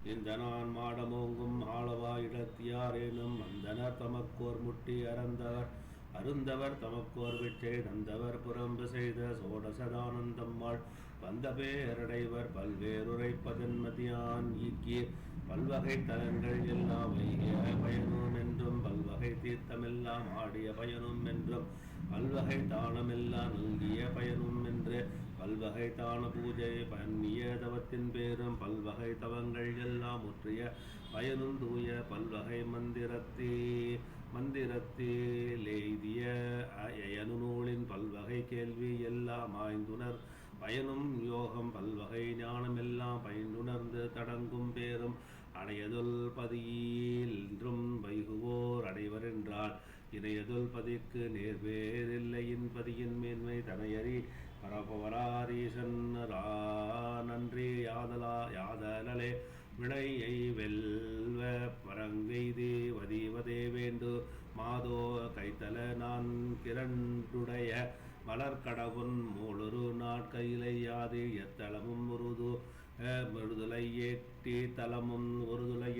இந்த நான் மாடமோங்கும் ஆளவா இடத்தியாரேனும் அந்தனர் தமக்கோர் முட்டி அருந்தவர் தமக்கோர் விச்சை தந்தவர் புறம்பு செய்த சோடசதானந்தம்மாள் வந்த பேரடைவர் பல்வேறுரைப்பதன் மதியான் ஈக்கிய பல்வகை தலங்கள் எல்லாம் வைகிய பயனும் என்றும் பல்வகை தீர்த்தமெல்லாம் ஆடிய பயனும் என்றும் பல்வகை தானமெல்லாம் நல்கிய பயனும் என்று பல்வகை தான பூஜை பண்ணிய தவத்தின் பேரும் பல்வகை தவங்கள் எல்லாம் முற்றிய பயனும் தூய பல்வகை மந்திரத்திலேதிய அயனு நூலின் பல்வகை கேள்வி எல்லாம் ஆய்ந்துணர் பயனும் யோகம் பல்வகை ஞானமெல்லாம் பயனுணர்ந்து தடங்கும் பேரும் அணையதுல் பதியின்றும் வைகுவோர் அடைவர் என்றால் இணையதுல் பதிக்கு நேர்வேறில்லையின் பதியின் மேன்மை தனையறி பரபவராரீசன் நன்றி யாதலே வினையை வெல்வ பரங்கெய்தி வதிவதே வேண்டு மாதோ கைத்தல நான் கிரண்டுடைய மலர்கடவுன் மூளொரு நாட்கையிலையாது எத்தலமும் முருதுலை எட்டி தலமும் ஒருதுலை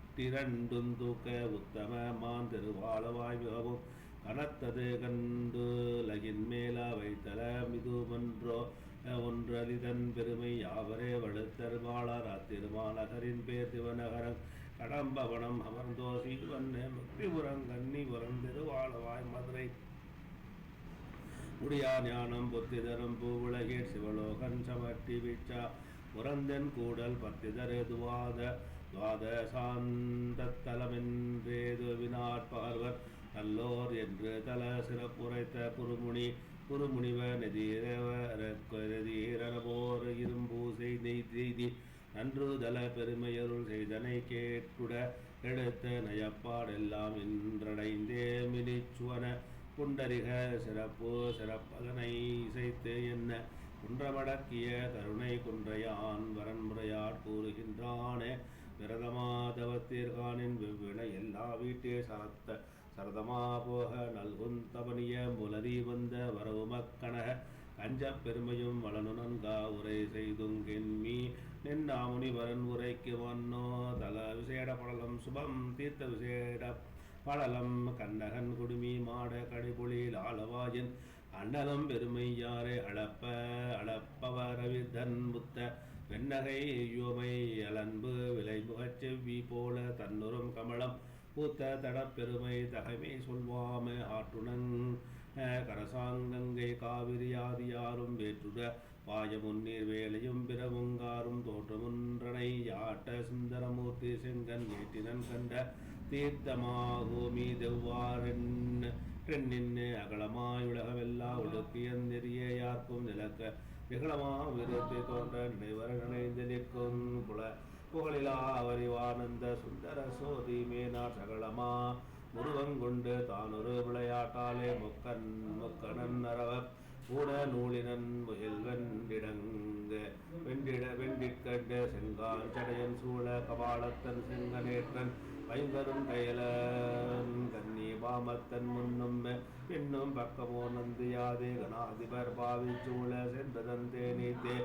இட்டிரண்டும் தூக்க உத்தம மான் திருவாளவாய் மிகவும் கனத்தது கண்டுலகின் மேலா வைத்தல மிதுமன்றோ ஒன்றலிதன் பெருமை யாவரே வழுத்தர் வாழார் அத்திருமாநகரின் பேர் திவநகரம் கடம்பவனம் அமர்ந்தோ சீவன் முக்திபுரம் கன்னிபுரம் திருவாளவாய் மதுரை முடியா ஞானம் புத்திதரும் பூவுலகேர் சிவலோகன் சமட்டி வீச்சா புரந்தன் கூடல் பத்திதரு துவாத சாந்தத்தலமென்றேது வினாட்பார்வர் நல்லோர் என்று தல சிறப்புரைத்த குருமுனிவ நெதீரபோர் இரும்பூசை நெய்தி நன்றுதல பெருமையருள் செய்தனை கேட்டுட எடுத்த நயப்பாடெல்லாம் இன்றடைந்தே மினிச்சுவன புண்டரிக சிறப்பதனை இசைத்து என்ன குன்றமடக்கிய கருணை குன்றையான் வரன்முறையாட் கூறுகின்றானே விரதமாதவத்தீர்கானின் வெவ்வினை எல்லா வீட்டே சரதமா போக நல்குந்தபனிய முலரி வந்த வரவுமக்கணக கஞ்ச பெருமையும் வளனு நன்கா உரை செய்துங்கென்மீ நின்னாமுனிவரன் உரைக்கு வன்னோ தல விசேட படலம் சுபம் தீர்த்த விசேட படலம் கண்ணகன் குடுமி மாட கடிபொழில் ஆளவாயின் அண்ணலம் பெருமை யாரே அளப்பவரவிதன் புத்த வெண்ணகை யோமை அலன்பு விலைமுகச் செவ்வி போல தன்னுறும் கமலம் பூத்த தடப்பெருமை தகைமை சொல்வாம ஆற்றுணங் கரசாங்கங்கை காவிரியாதியாரும் வேற்றுட வாயமுன்னீர் வேலையும் பிறமுங்காரும் தோற்றமுன்றனை யாட்ட சுந்தரமூர்த்தி செங்கன் ஏற்றினன் கண்ட தீர்த்தமாகோமி தெவ்வாறென் அகலமாயுலகமெல்லா ஒடுக்கியந்தெரிய யார்க்கும் நிலக்க விகலமா விருத்தி தோன்ற நினைவர நினைந்து நிற்கும் புகழிலா அவரிவானந்த சுந்தர சோதி மேனார் சகலமா முருவங்கொண்டு தானொரு விளையாட்டாலே முக்கணன் அரவ கூட நூலினன் முகில் வெண்டிற்கண்ட செங்கான் சடையன் சூழ கபாலத்தன் செங்கனேற்றன் வைங்கரும் கையலன் கன்னி பாமத்தன் முன்னும் பின்னும் பக்கமோ நந்தியாதே கணாதிபர் பாவி சூழ சென்றதன் தேனீத்தே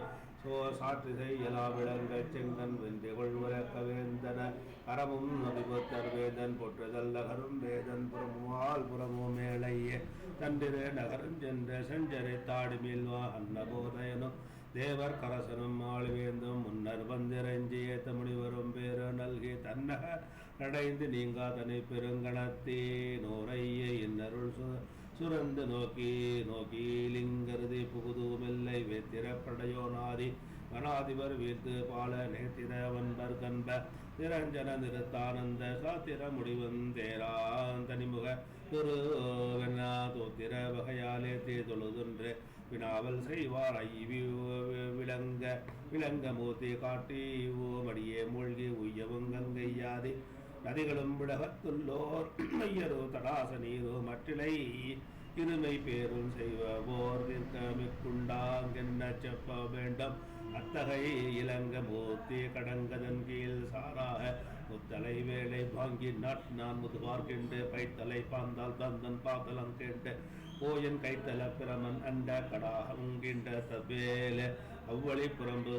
சாற்றி செய்யலா விளங்க செங்கன் வெந்தி கொள்வரக்க வேந்தன கரமும் நதிபுத்தர் வேதன் பொற்றுதல் நகரும் வேதன் புறமுவால் புறமோ மேலைய தண்டிரு நகரும் சென்ற செஞ்சரை தாடி மீள்வா அன்னபோதயனும் தேவர் கரசனும் ஆழ்வேந்தும் முன்னர் வந்திரஞ்சிய தமிழிவரும் பேரு நல்கி தன்னக நடைந்து நீங்கா தனி பெருங்கணத்தே நோரைய இன்னருள் சுரந்து நோக்கி லிங்கருதி புகுதுமில்லை வேத்திரப்படையோ நாதி வனாதிபர் வீர்த்து பால நேத்திர வன்பர் கன்ப நிரஞ்சன நிறுத்தானந்த சாத்திர முடிவந்தேரான் தனிமுக குருவென்னா தோத்திர வகையாலே தேதொழுதொன்று வினாவல் செய்வார் விளங்க மூர்த்தி காட்டி மடியே மூழ்கி உய்யவும் கங்கையாதி நதிகளும் விடகத்துள்ளோர் மையரோ தடாச நீரோ மற்றிலை இருமை பேரும் செய்வோர் நிற்கமிக்குண்டாங்கென்ன செப்ப வேண்டும் அத்தகை இளங்க மூர்த்தி கடங்கதன் கீழ் சாராக முத்தலை வேலை வாங்கி நான் முதுவார்கெண்டு பைத்தலை பாந்தால் தந்தன் பாத்தலம் கேட்டு போயன் கைத்தல பிரமன் அண்ட கடாகம் கிண்ட சபேல அவ்வளி புறம்பு